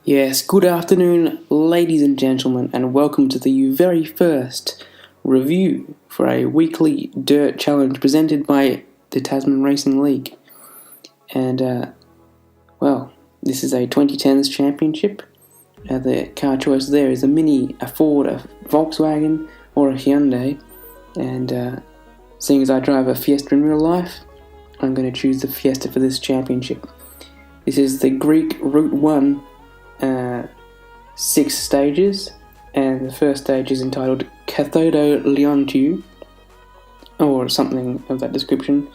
Yes, good afternoon, ladies and gentlemen, and welcome to the very first review for a weekly DiRT challenge presented by the Tasman Racing League. And, this is a 2010s championship. The car choice there is a Mini, a Ford, a Volkswagen, or a Hyundai. And seeing as I drive a Fiesta in real life, I'm going to choose the Fiesta for this championship. This is the Greek Route 1 6 stages, and the first stage is entitled Kathodo Leontiou, or something of that description.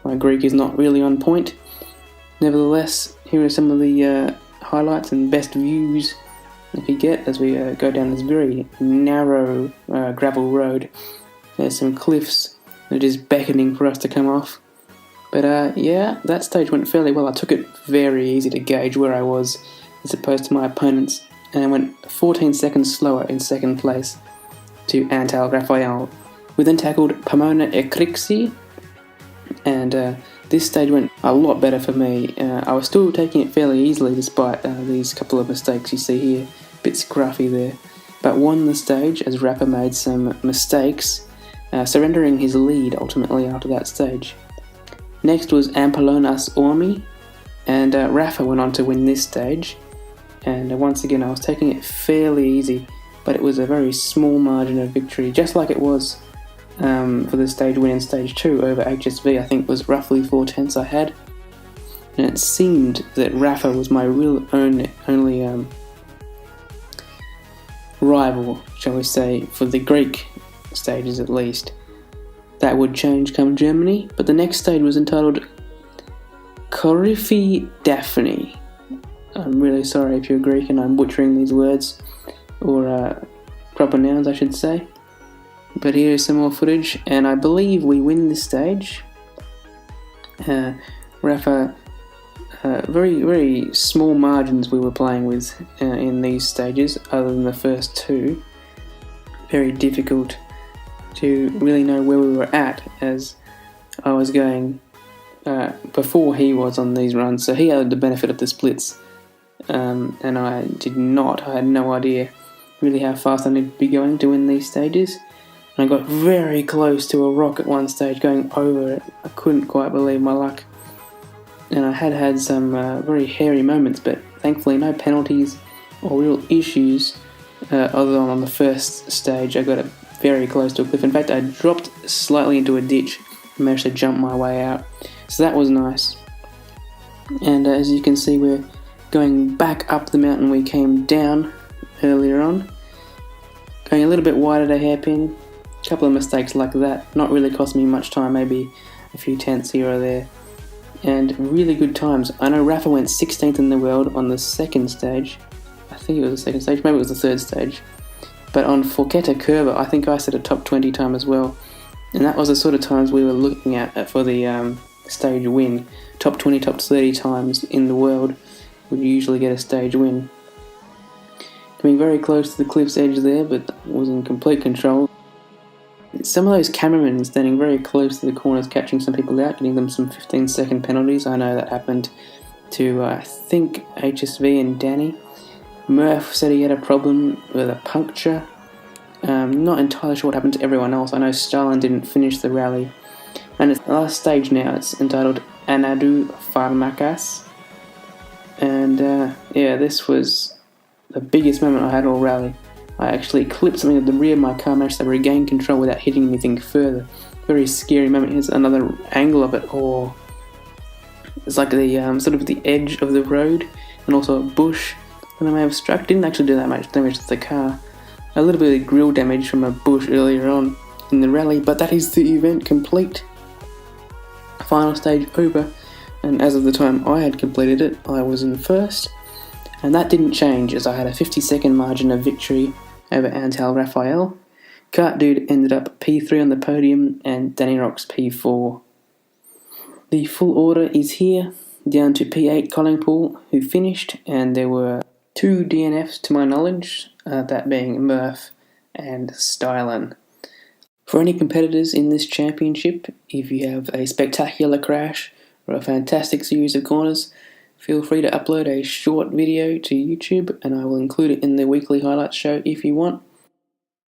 My Greek is not really on point. Nevertheless, here are some of the highlights and best views that we get as we go down this very narrow gravel road. There's some cliffs that are just beckoning for us to come off. But that stage went fairly well. I took it very easy to gauge where I was as opposed to my opponents, and I went 14 seconds slower in second place to Antal-Rafael. We then tackled Pomona Ékrixi, and this stage went a lot better for me. I was still taking it fairly easily despite these couple of mistakes you see here, a bit scruffy there, but won the stage as Rafa made some mistakes, surrendering his lead ultimately after that stage. Next was Ampelonas Ormi, and Rafa went on to win this stage. And once again, I was taking it fairly easy, but it was a very small margin of victory, just like it was for the stage win in stage 2 over HSV. I think it was roughly 4/10 I had, and it seemed that Rafa was my real only rival, shall we say, for the Greek stages at least. That would change come Germany, but the next stage was entitled Koryfi Dafni. I'm really sorry if you're Greek and I'm butchering these words, or proper nouns I should say. But here is some more footage, and I believe we win this stage. Rafa, very, very small margins we were playing with in these stages, other than the first two. Very difficult to really know where we were at, as I was going before he was on these runs, so he had the benefit of the splits. And I did not. I had no idea really how fast I needed to be going to win these stages. And I got very close to a rock at one stage, going over it. I couldn't quite believe my luck. And I had some very hairy moments, but thankfully no penalties or real issues other than on the first stage. I got it very close to a cliff. In fact, I dropped slightly into a ditch and managed to jump my way out. So that was nice. And as you can see, we're going back up the mountain we came down earlier on. Going a little bit wide at a hairpin. A couple of mistakes like that. Not really cost me much time, maybe a few tenths here or there. And really good times. I know Rafa went 16th in the world on the second stage. I think it was the second stage, maybe it was the third stage. But on Fourkéta Kourva, I think I set a top 20 time as well. And that was the sort of times we were looking at for the stage win. Top 20, top 30 times in the world would usually get a stage win. Coming very close to the cliff's edge there, but was in complete control. Some of those cameramen standing very close to the corners, catching some people out, getting them some 15-second penalties. I know that happened to, I think, HSV and Danny. Murph said he had a problem with a puncture. Not entirely sure what happened to everyone else. I know Stalin didn't finish the rally. And it's the last stage now. It's entitled Anodou Farmakas. And this was the biggest moment I had all rally. I actually clipped something at the rear of my car, managed to regain control without hitting anything further. Very scary moment. Here's another angle of it. Oh, it's like the sort of the edge of the road, and also a bush that I may have struck. Didn't actually do that much damage to the car. A little bit of grill damage from a bush earlier on in the rally, but that is the event complete. Final stage over. And as of the time I had completed it, I was in first. And that didn't change, as I had a 50-second margin of victory over Antal-Rafael. Kart Dude ended up P3 on the podium, and Danny Rocks P4. The full order is here, down to P8 collingpool, who finished, and there were 2 DNFs to my knowledge, that being Murph and Stylen. For any competitors in this championship, if you have a spectacular crash or a fantastic series of corners, feel free to upload a short video to YouTube and I will include it in the weekly highlights show if you want.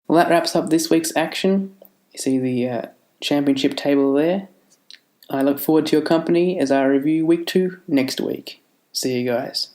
Well, that wraps up this week's action. You see the championship table there. I look forward to your company as I review week 2 next week. See you guys.